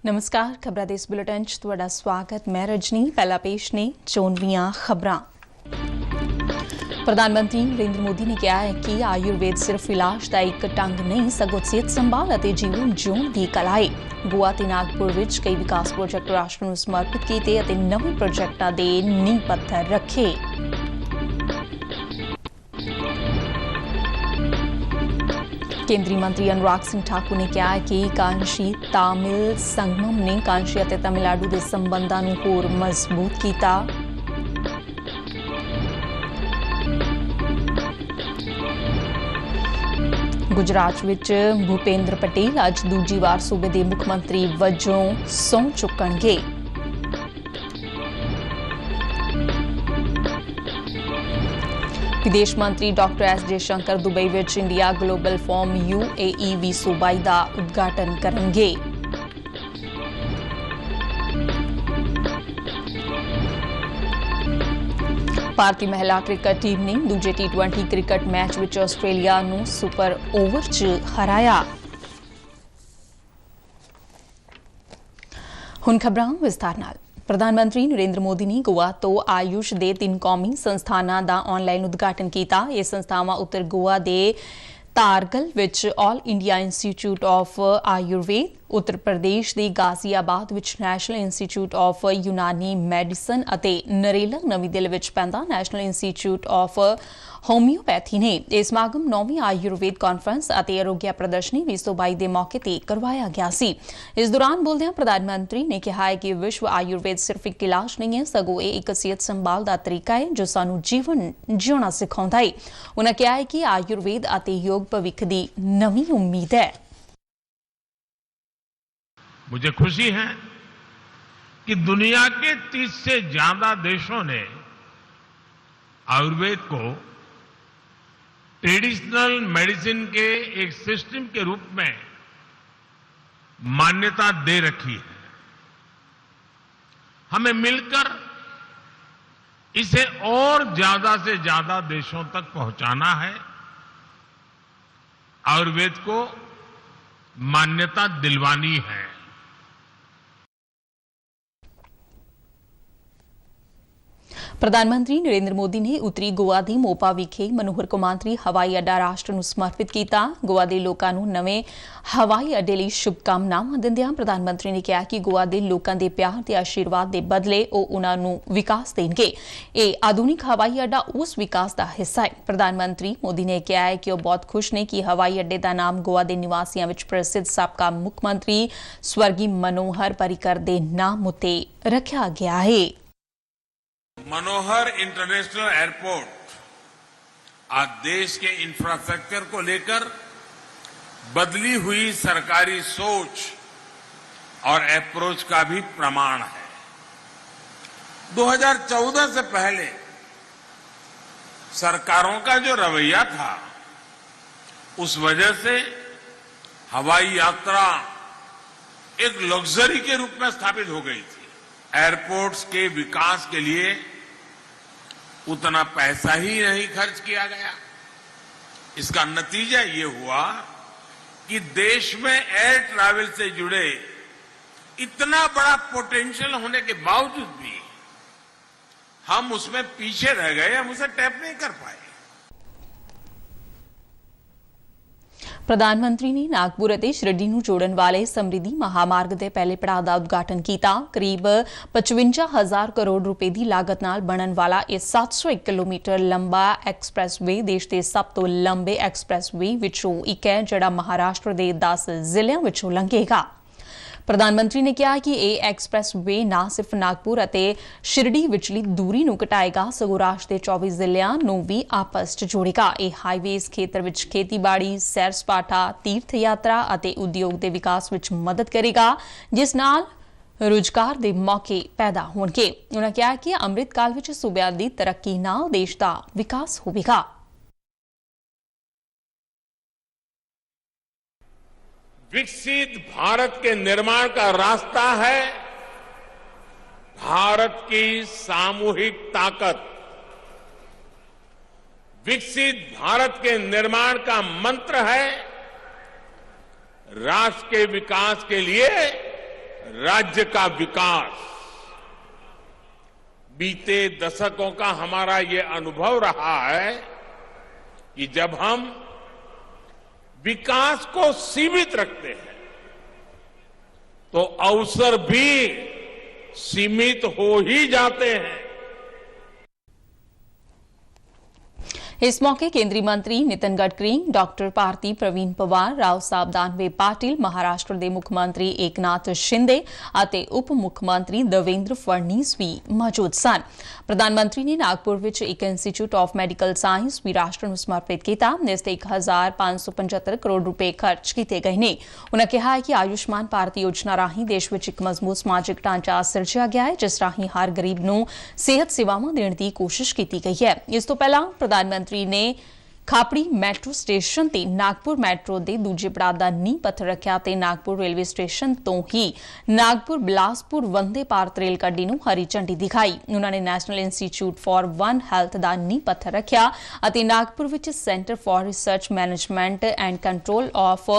नमस्कार खबरां दे इस बुलेटिन च तुहाडा स्वागत। मैं रजनी। पहला पेश ने चोनवीआं खबरां। प्रधानमंत्री नरेंद्र मोदी ने कहा है कि आयुर्वेद सिर्फ इलाज का एक ढंग नहीं सगों सेहत संभाल और जीवन जीउण दी कला है। गोवा ते नागपुर विच कई विकास प्रोजेक्ट राष्ट्र नूं समर्पित कीते अते नवे प्रोजेक्टां दे नींह पत्थर रखे। केंद्रीय मंत्री अनुराग सिंह ठाकुर ने कहा है कि कांशी तामिल संगमम ने कांशी और तमिलनाडु के संबंधों को होर मजबूत किया। गुजरात विच भूपेंद्र पटेल अज दूजी बार सूबे के मुख्यमंत्री वजों सहुं चुकणगे। विदेश मंत्री doctor S Jaishankar Dubai which India global form UAE सूबाई का उद्घाटन करेंगे। भारतीय महिला क्रिकेट टीम ने दूजे T20 क्रिकेट मैच विच आस्ट्रेलिया नूं सुपर ओवर च हराया। हुण खबरां विस्तार नाल। प्रधानमंत्री नरेंद्र मोदी ने गोवा तो आयुष के 3 कौमी संस्थानां दा ऑनलाइन उद्घाटन किया। ये संस्थावां उत्तर गोवा के तारगल विच all India institute of Ayurveda, Uttar Pradesh के गाजियाबाद विच national institute of Unani medicine अते नरेला नवी दिल्ली विच पैंदा नैशनल इंस्टीट्यूट ऑफ होम्योपैथी ने। यह समागम 9वीं आयुर्वेद कॉन्फ्रेंस अते आरोग्य प्रदर्शनी 2022 के मौके पर करवाया गया सी। इस दौरान बोलदे प्रधानमंत्री ने कहा है कि विश्व आयुर्वेद सिर्फ एक इलाज नहीं है सगों ये एक सेहत संभाल का तरीका है जो सानू जीवन जीना सिखाता है। उन्होंने कहा है कि आयुर्वेद अते योग भविख की नवी उम्मीद है। मुझे खुशी है कि दुनिया के 30 से ज्यादा देशों ने आयुर्वेद को ट्रेडिशनल मेडिसिन के एक सिस्टम के रूप में मान्यता दे रखी है। हमें मिलकर इसे और ज्यादा से ज्यादा देशों तक पहुंचाना है। आयुर्वेद को मान्यता दिलवानी है। प्रधानमंत्री नरेंद्र मोदी ने उत्तरी गोवा की मोपा विखे मनोहर कौमांतरी हवाई अड्डा राष्ट्र नूं समर्पित किया। गोवा के लोगों नूं नवे हवाई अड्डे लई शुभकामनावां दिंदिआं प्रधानमंत्री ने कहा कि गोवा के लोगों के प्यार ते आशीर्वाद के बदले ਉਹ उन्हां नूं विकास देणगे। यह आधुनिक हवाई अड्डा उस विकास का हिस्सा है। प्रधानमंत्री मोदी ने कहा है कि वह बहुत खुश ने कि हवाई अड्डे का नाम गोवा के निवासियों विच प्रसिद्ध साबका मुख्यमंत्री स्वर्गीय मनोहर पर्रिकर के नाम उत्ते रखा गया है। मनोहर इंटरनेशनल एयरपोर्ट आज देश के इंफ्रास्ट्रक्चर को लेकर बदली हुई सरकारी सोच और अप्रोच का भी प्रमाण है। 2014 से पहले सरकारों का जो रवैया था उस वजह से हवाई यात्रा एक लग्जरी के रूप में स्थापित हो गई थी। एयरपोर्ट्स के विकास के लिए उतना पैसा ही नहीं खर्च किया गया। इसका नतीजा ये हुआ कि देश में एयर ट्रैवल से जुड़े इतना बड़ा पोटेंशियल होने के बावजूद भी हम उसमें पीछे रह गए, हम उसे टैप नहीं कर पाए। प्रधानमंत्री ने नागपुर और शिरडी नूं जोड़न वाले समृद्धि महामार्ग के पहले पड़ाव का उद्घाटन किया। करीब 55,000 करोड़ रुपए की लागत नाल बनन वाला यह 701 किलोमीटर लंबा एक्सप्रैसवे देश के सब तो लंबे एक्सप्रैसवे विचों एक है जिहड़ा महाराष्ट्र के 10 जिलों विचों लंघेगा। प्रधानमंत्री ने कहा कि यह एक्सप्रैस वे न सिर्फ नागपुर और शिरडी विचली दूरी नूं घटाएगा सगों राष्ट्र के 24 जिलों नूं भी आपस च जोड़ेगा। यह हाईवे इस खेतर विच खेतीबाड़ी, सैर सपाटा, तीर्थ यात्रा और उद्योग के विकास विच मदद करेगा जिस नाल रोजगार के मौके पैदा होणगे। उन्होंने कहा कि अमृत काल विच सूबे की तरक्की नाल देश का विकास होवेगा। विकसित भारत के निर्माण का रास्ता है भारत की सामूहिक ताकत। विकसित भारत के निर्माण का मंत्र है राष्ट्र के विकास के लिए राज्य का विकास, बीते दशकों का हमारा ये अनुभव रहा है कि जब हम विकास को सीमित रखते हैं तो अवसर भी सीमित हो ही जाते हैं। इस मौके केंद्रीय मंत्री नितिन गडकरी, डॉक्टर भारती प्रवीण पवार, राव साहब दानवे पाटिल, महाराष्ट्र के मुख्यमंत्री एकनाथ शिंदे ਅਤੇ उप मुख्यमंत्री देवेंद्र फडणवीस भी मौजूद सन। प्रधानमंत्री ने नागपुर विच एक इंस्टीट्यूट ऑफ मैडिकल साइंस भी राष्ट्र ਨੂੰ समर्पित किया, जिस ते 1575 करोड़ रुपए खर्च किए गए ने। उन्होंने कहा कि आयुष्मान भारत योजना राही देश विच एक मजबूत समाजिक ढांचा सिरजिया गया है, जिस राही हर गरीब ਨੂੰ सेहत सेवावां देण दी कोशिश की गई है। इस तो पहला प्रधानमंत्री ने खापड़ी मैट्रो स्टेशन ते नागपुर मैट्रो के दूजे पड़ाव का नींह पत्थर रखा ते नागपुर रेलवे स्टेशन तो ही नागपुर बिलासपुर वंदे भारत रेल गड्डी नूं हरी झंडी दिखाई। उन्होंने national institute for one health का नींह पत्थर रखा और नागपुर विच centre for research management and control of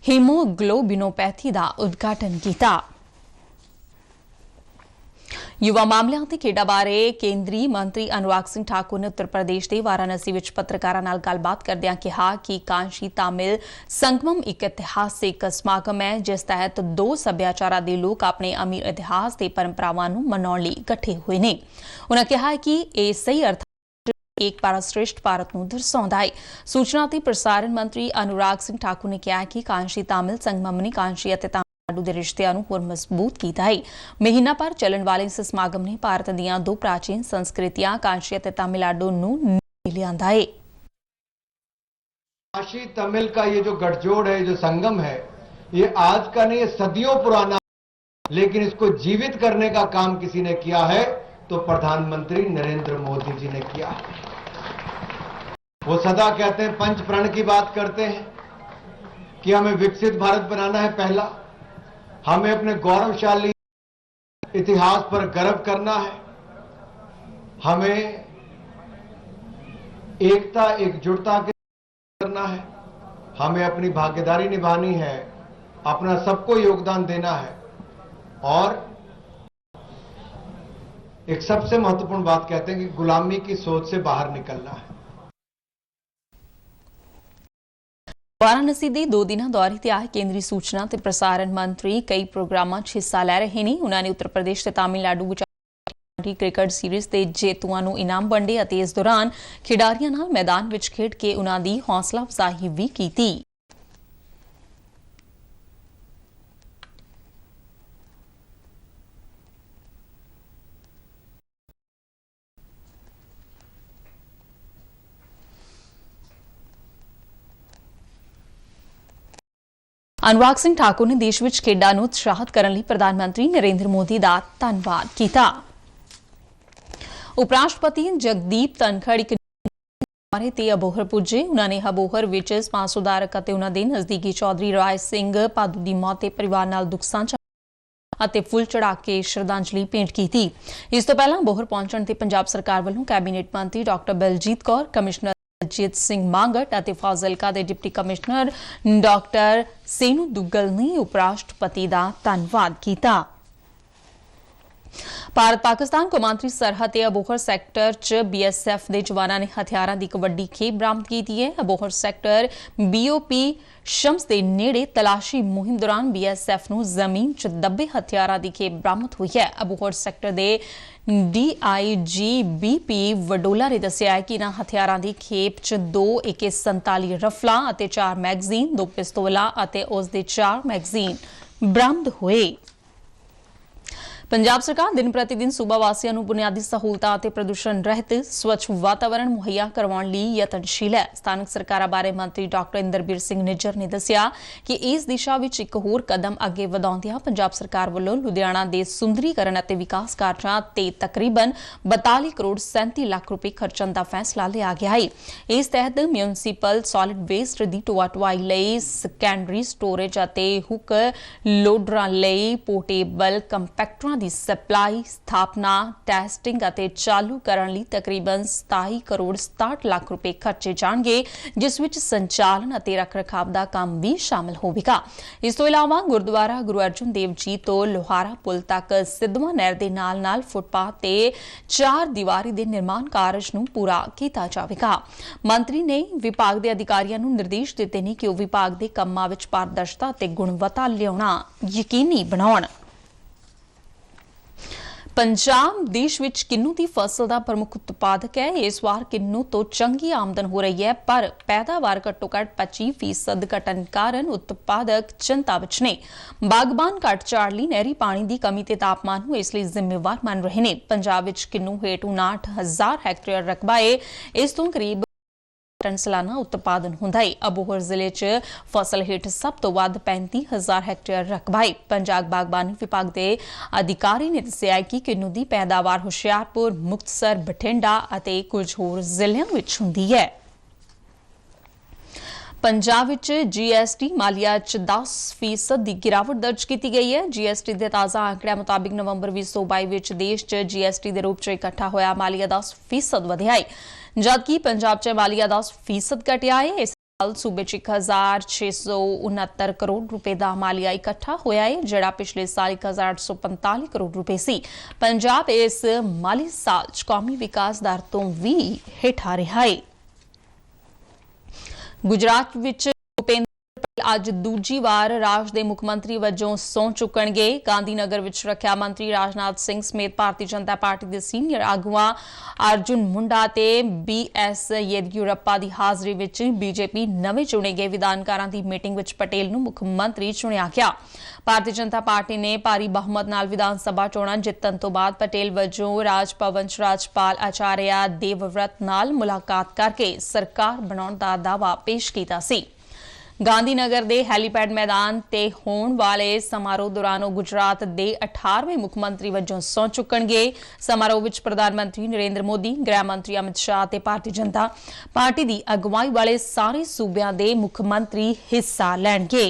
haemoglobinopathy का उद्घाटन किया। युवा मामलों ते खेडा बारे केंद्रीय मंत्री अनुराग सिंह ठाकुर ने उत्तर प्रदेश के वाराणसी विच पत्रकारां नाल गलबात करदिआं कहा कि कांशी तामिल संगमम एक इतिहासिक समागम है, जिस तहत दो सभ्याचारां दे लोग अपने अमीर इतिहास ते परंपरावां नूं मनाउण लई इकट्ठे होए ने। उन्होंने कहा कि यह सही अर्थ एक भारत श्रेष्ठ भारत नूं दर्शाउंदा है। सूचना ते प्रसारण मंत्री अनुराग सिंह ठाकुर ने कहा कि कांशी तामिल संगमम ने कांशी अते ਦੇ ਰਿਸ਼ਤਿਆਂ ਨੂੰ ਹੋਰ ਮਜ਼ਬੂਤ ਕੀਤਾ ਹੈ। ਮਹੀਨਾ ਭਰ ਚੱਲਣ ਵਾਲੇ ਇਸ ਸਮਾਗਮ ਨੇ ਭਾਰਤ ਦੀਆਂ ਦੋ ਪ੍ਰਾਚੀਨ ਸੰਸਕ੍ਰਿਤੀਆਂ ਕਾਂਸ਼ੀ ਅਤੇ ਤਮਿਲਨਾਡੂ ਨੂੰ ਲਿਆਂਦਾ ਹੈ। काशी तमिल का ये जो गठजोड़ है, जो संगम है, ये आज का नहीं, सदियों पुराना, लेकिन इसको जीवित करने का काम किसी ने किया है तो प्रधानमंत्री नरेंद्र मोदी जी ने किया है। वो सदा कहते हैं, पंच प्रण की बात करते हैं कि हमें विकसित भारत बनाना है। पहला, हमें अपने गौरवशाली इतिहास पर गर्व करना है, हमें एकता एकजुटता के करना है, हमें अपनी भागीदारी निभानी है, अपना सबको योगदान देना है और एक सबसे महत्वपूर्ण बात कहते हैं कि गुलामी की सोच से बाहर निकलना है। वाराणसी के 2 दिना दौरे ते आए केंद्रीय सूचना ते प्रसारण मंत्री कई प्रोग्रामां 'ਚ हिस्सा लै रहे हैं। उन्होंने उत्तर प्रदेश ते तमिलनाडु विच क्रिकेट सीरीज़ के जेतूआं नूं इनाम वंडे ਅਤੇ इस दौरान खिडारियां नाल मैदान विच खेड के उन्हां दी हौसला अफजाई भी कीती। अनुराग सिंह ठाकुर ने देश विच खेडां नूं उत्साहित करन लई प्रधानमंत्री नरेंद्र मोदी दा धन्नवाद कीता। उपराष्ट्रपति जगदीप धनखड़ एक दौरे ते अबोहर पुजे। उन्होंने अबोहर विच समाज सुधारक ਅਤੇ उन्हां दे नजदीकी चौधरी राय सिंह पादू दी मौत ते परिवार नाल दुख सांझा ਅਤੇ फुल चढ़ा के श्रद्धांजलि भेंट की। इस तो पहला अबोहर पहुंचण ते पंजाब सरकार वालों कैबिनेट मंत्री डॉक्टर बलजीत कौर, कमिश्नर जीत सिंह मांगट और फाजिलका के deputy commissioner doctor say no Duggal ने उपराष्ट्रपति का धन्नवाद किया। भारत पाकिस्तान कौमांतरी सरहद के अबोहर सैक्टर च BSF के जवानों ने हथियारों की एक वड्डी खेप बरामद की है। अबोहर सैक्टर BOP शम्स के नेड़े तलाशी मुहिम दौरान BSF नूं जमीन च दबे हथियारों की खेप बरामद हुई है। अबोहर सैक्टर के DIG BP वडोला ने दस्सिया है कि इन्हां हथियारों की खेप च 2 AK-47 रफलां और 4 मैगजीन, 2 पिस्तौलां और उस दे 4 मैगजीन बरामद हुए। पंजाब सरकार दिन प्रतिदिन सूबा वासियों को बुनियादी सहूलतां ਅਤੇ प्रदूषण रहित स्वच्छ वातावरण मुहैया करवाउण ਲਈ यतनशील है। स्थानक सरकारां बारे मंत्री डॉक्टर इंदरबीर सिंह निज्जर ने दस्सिया कि इस दिशा ਵਿੱਚ एक होर कदम अगे ਵਧਾਉਂਦਿਆਂ पंजाब सरकार ਵੱਲੋਂ लुधियाना ਦੇ सुंदरीकरण ਅਤੇ विकास कार्यां ਤੇ तकरीबन 42 करोड़ 37 लाख रुपए खर्चण ਦਾ फैसला लिया गया है। इस तहत म्यूनसिपल सॉलिड वेस्ट ਦੀ ਢੋਆ ਢੁਆਈ ਲਈ ਸੈਕੰਡਰੀ ਸਟੋਰੇਜ ਅਤੇ ਹੁੱਕ ਲੋਡਰਾਂ ਲਈ पोर्टेबल ਕੰਪੈਕਟਰਾਂ ਦੀ ਸਪਲਾਈ, ਸਥਾਪਨਾ, ਟੈਸਟਿੰਗ ਅਤੇ ਚਾਲੂ ਕਰਨ ਲਈ ਤਕਰੀਬਨ 27 ਕਰੋੜ 67 ਲੱਖ ਰੁਪਏ ਖਰਚੇ ਜਾਣਗੇ, ਜਿਸ ਵਿੱਚ ਸੰਚਾਲਨ ਅਤੇ ਰੱਖ-ਰਖਾਵ ਦਾ ਕੰਮ ਵੀ ਸ਼ਾਮਲ ਹੋਵੇਗਾ। ਇਸ ਤੋਂ ਇਲਾਵਾ ਗੁਰਦੁਆਰਾ ਗੁਰੂ ਅਰਜਨ ਦੇਵ ਜੀ ਤੋਂ ਲੋਹਾਰਾ ਪੁਲ ਤੱਕ ਸਿੱਧਵਾਂ ਨਹਿਰ ਦੇ ਨਾਲ-ਨਾਲ ਫੁੱਟਪਾਥ ਤੇ 4 ਦੀਵਾਰੀ ਦੇ ਨਿਰਮਾਣ ਕਾਰਜ ਨੂੰ ਪੂਰਾ ਕੀਤਾ ਜਾਵੇਗਾ। ਮੰਤਰੀ ਨੇ ਵਿਭਾਗ ਦੇ ਅਧਿਕਾਰੀਆਂ ਨੂੰ ਨਿਰਦੇਸ਼ ਦਿੱਤੇ ਨੇ ਕਿ ਉਹ ਵਿਭਾਗ ਦੇ ਕੰਮਾਂ ਵਿੱਚ ਪਾਰਦਰਸ਼ਤਾ ਅਤੇ ਗੁਣਵੱਤਾ ਲਿਆਉਣਾ ਯਕੀਨੀ ਬਣਾਉਣ। ਪੰਜਾਬ ਦੇਸ਼ ਵਿੱਚ ਕਿੰਨੂ ਦੀ ਫਸਲ ਦਾ ਪ੍ਰਮੁੱਖ ਉਤਪਾਦਕ ਹੈ। ਇਸ ਵਾਰ ਕਿੰਨੂ ਤੋਂ ਚੰਗੀ ਆਮਦਨ ਹੋ ਰਹੀ ਹੈ, ਪਰ ਪੈਦਾਵਾਰ ਘੱਟੋ-ਘੱਟ 25% ਘਟਣ ਕਾਰਨ ਉਤਪਾਦਕ ਚਿੰਤਾ ਵਿੱਚ ਨੇ। ਬਾਗਬਾਨ ਘੱਟ ਝਾੜ ਲਈ ਨਹਿਰੀ ਪਾਣੀ ਦੀ ਕਮੀ ਤੇ ਤਾਪਮਾਨ ਨੂੰ ਇਸ ਲਈ ਜ਼ਿੰਮੇਵਾਰ ਮੰਨ ਰਹੇ ਨੇ। ਪੰਜਾਬ ਵਿੱਚ ਕਿੰਨੂ ਹੇਠ 59,000 ਹੈਕਟੇਅਰ ਰਕਬਾ ਹੈ। ਇਸ ਤੋਂ ਕਰੀਬ टन सालाना उत्पादन ਹੁੰਦਾ है। अबोहर जिले च फसल हेठ सब तो वध 35,000 हैक्टेयर रकबा है। पंजाब बागबानी विभाग के अधिकारी ने दस्सिया कि किन्नू की पैदावार हुशियारपुर, मुक्तसर, बठिंडा और कुछ होर जिलों में हुंदी है। पंजाब विच जीएसटी मालिया 10% की गिरावट दर्ज की गई है। जीएसटी के ताज़ा आंकड़े मुताबिक नवंबर 2022 विच देश च जीएसटी के रूप च इकट्ठा होया मालिया 10% वधिया है, जबकि पंजाब च मालिया 10% घटिया है। इस साल सूबे च 1,669 करोड़ रुपए का मालिया इकट्ठा होया है, जिहड़ा पिछले साल 1,845 करोड़ रुपए सी। पंजाब इस माली साल च कौमी विकास दर तो भी हेठा रहा है। गुजरात विच भूपेंद्र पटेल अज दूजी बार राज दे मुख मंत्री वजों सौं चुकणगे। गांधीनगर विच रखिया मंत्री राजनाथ सिंह समेत भारतीय जनता पार्टी के सीनियर आगुआ अर्जुन मुंडा ते BS येदियुरप्पा की हाजरी विच बीजेपी नवे चुने गए विधानकारां की मीटिंग विच पटेल नूं मुख मंत्री चुनिया गया। भारतीय जनता पार्टी ने भारी बहुमत नाल विधान सभा चोणां जितण तो बाद पटेल वजों राज भवन च राज्यपाल आचार्य देवव्रत नाल मुलाकात करके सरकार बनाउण दा दावा पेश कीता सी। गांधीनगर के हैलीपैड मैदान ते होण वाले समारोह दौरान गुजरात के 18वें मुख मंत्री वजों सौं चुकणगे। समारोह विच प्रधानमंत्री नरेंद्र मोदी, गृह मंत्री अमित शाह ते भारतीय जनता पार्टी की अगवाई वाले सारे सूबियां के मुख मंत्री हिस्सा लैणगे।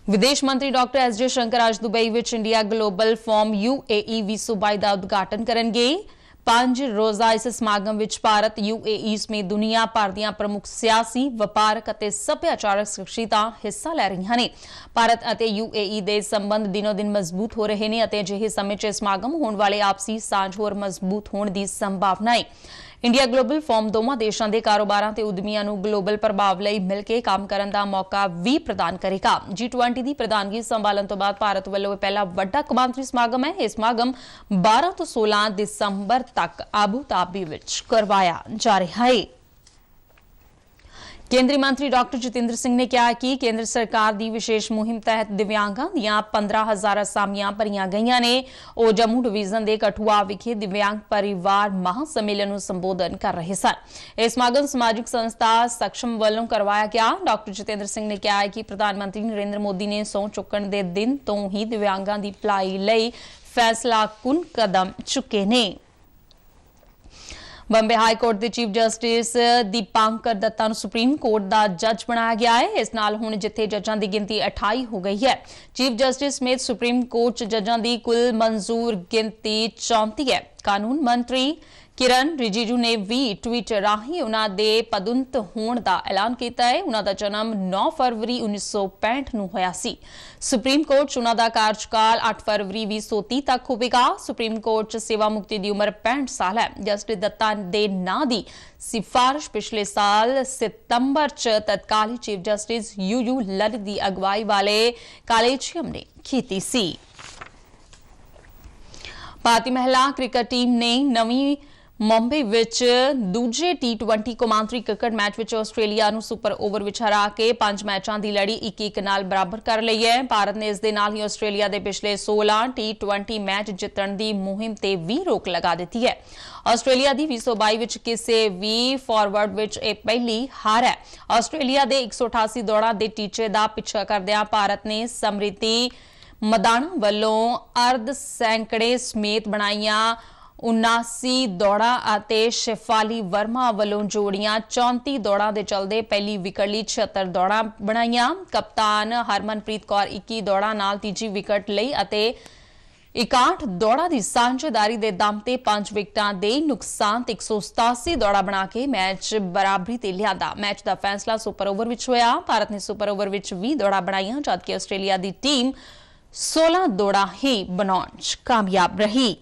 विदेश मंत्री डॉक्टर एस जयशंकर आज Dubai which India global form UAE 2022 का उद्घाटन करेंगे। 5 रोज़ा इस समागम विच भारत, UAE समेत दुनिया भर ਦੀਆਂ प्रमुख सियासी, ਵਪਾਰਕ ਅਤੇ ਸੱਭਿਆਚਾਰਕ ਸ਼ਖਸੀਅਤਾਂ ਹਿੱਸਾ ਲੈ ਰਹੀਆਂ ਨੇ। ਭਾਰਤ ਅਤੇ UAE ਦੇ ਸੰਬੰਧ ਦਿਨੋ-ਦਿਨ ਮਜ਼ਬੂਤ ਹੋ ਰਹੇ ਨੇ ਅਤੇ ਅਜਿਹੇ ਸਮੇਂ 'ਚ ਸਮਾਗਮ ਹੋਣ ਵਾਲੇ ਆਪਸੀ ਸਾਂਝ ਹੋਰ ਮਜ਼ਬੂਤ ਹੋਣ ਦੀ ਸੰਭਾਵਨਾ ਹੈ। इंडिया ग्लोबल फॉर्म दोवां देशां दे कारोबारां ते उद्यमियां नूं ग्लोबल प्रभाव लई मिल के काम करन दा मौका भी प्रदान करेगा। G20 दी प्रधानगी संभालन तो बाद भारत वल्लों पहला वड्डा कौमांतरी समागम है। यह समागम 12 तो 16 दिसंबर तक आबू धाबी विच करवाया जा रहा है। केंद्रीय मंत्री डॉक्टर जितेंद्र सिंह ने कहा कि केंद्र सरकार की विशेष मुहिम तहत दिव्यांगां दीआं 15,000 असामियां भरीआं गईआं ने। ਉਹ जम्मू डिवीजन के कठुआ विखे दिव्यांग परिवार महासम्मेलन ਨੂੰ संबोधन कर रहे सन। यह समागम समाजिक संस्था सक्षम वालों करवाया गया। डॉक्टर जितेंद्र सिंह ने कहा कि प्रधानमंत्री नरेंद्र मोदी ने सौं चुकण के दिन तो ही दिव्यांगां की भलाई लई फैसलाकुन कदम चुके ने। बंबे हाई कोर्ट के चीफ जस्टिस दीपांकर दत्ता नूं सुप्रीम कोर्ट का जज बनाया गया है। इस नाल हुण जिथे जजां की गिनती 28 हो गई है। चीफ जस्टिस समेत सुप्रीम कोर्ट च जजां की कुल मंजूर गिनती 34 है। कानून मंत्री किरण रिजिजू ने भी ट्वीट राही उन्हां दे पदोन्नत होण दा ऐलान कीता है। उन्हां दा जन्म 9 फरवरी 1965 नूं होया सी। सुप्रीम कोर्ट च उन्हां दा कार्यकाल 8 फरवरी 2030 तक होवेगा। सुप्रीम कोर्ट च सेवा मुक्ति की उम्र 65 साल है। जस्टिस दत्ता दे नां दी सिफारिश पिछले साल सितंबर च तत्काली चीफ जस्टिस UU ललित की अगवाई वाले कॉलेजियम ने की सी। भारतीय महिला क्रिकेट टीम ने नवी मुंबई विच दूजे T20 कौमांतरी क्रिकेट मैच विच आस्ट्रेलिया नूं सुपर ओवर विच हरा के 5 मैचां की लड़ी 1-1 नाल बराबर कर लई है। भारत ने इस दे नाल ही आस्ट्रेलिया के पिछले 16 T20 मैच जितण की मुहिम ते भी रोक लगा दी है। आस्ट्रेलिया की 2022 विच किसी भी फॉरवर्ड विच यह पहली हार है। आस्ट्रेलिया के 188 दौड़ां के टीचे का पिछा करदिआं भारत ने समृति मदाना वल्लों अर्ध सैकड़े समेत बनाईआं 79 ਦੌੜਾਂ ਅਤੇ ਸ਼ੈਫਾਲੀ ਵਰਮਾ ਵੱਲੋਂ ਜੋੜੀਆਂ 34 ਦੌੜਾਂ ਦੇ ਚਲਦੇ ਪਹਿਲੀ ਵਿਕਟ ਲਈ 76 ਦੌੜਾਂ ਬਣਾਈਆਂ। ਕਪਤਾਨ ਹਰਮਨਪ੍ਰੀਤ ਕੌਰ 21 ਦੌੜਾਂ ਨਾਲ ਤੀਜੀ ਵਿਕਟ ਲਈ ਅਤੇ 61 ਦੌੜਾਂ ਦੀ ਸਾਂਝੇਦਾਰੀ ਦੇ ਦਮ ਤੇ 5 ਵਿਕਟਾਂ ਦੇ ਨੁਕਸਾਨ ਤੇ 187 ਦੌੜਾਂ ਬਣਾ ਕੇ ਮੈਚ ਬਰਾਬਰੀ ਤੇ ਲਿਆਂਦਾ। ਮੈਚ ਦਾ ਫੈਸਲਾ ਸੁਪਰ ਓਵਰ ਵਿੱਚ ਹੋਇਆ। ਭਾਰਤ ਨੇ ਸੁਪਰ ਓਵਰ ਵਿੱਚ 20 ਦੌੜਾਂ ਬਣਾਈਆਂ ਜਦਕਿ ਆਸਟ੍ਰੇਲੀਆ ਦੀ ਟੀਮ 16 ਦੌੜਾਂ ਹੀ ਬਣਾਉਣ 'ਚ ਕਾਮਯਾਬ ਰਹੀ।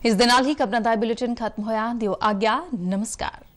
ਇਸ ਦੇ ਨਾਲ ਹੀ ਖਬਰਾਂ ਦਾ ਬੁਲੇਟਿਨ ਖਤਮ ਹੋਇਆ। ਦਿਓ ਆਗਿਆ। ਨਮਸਕਾਰ।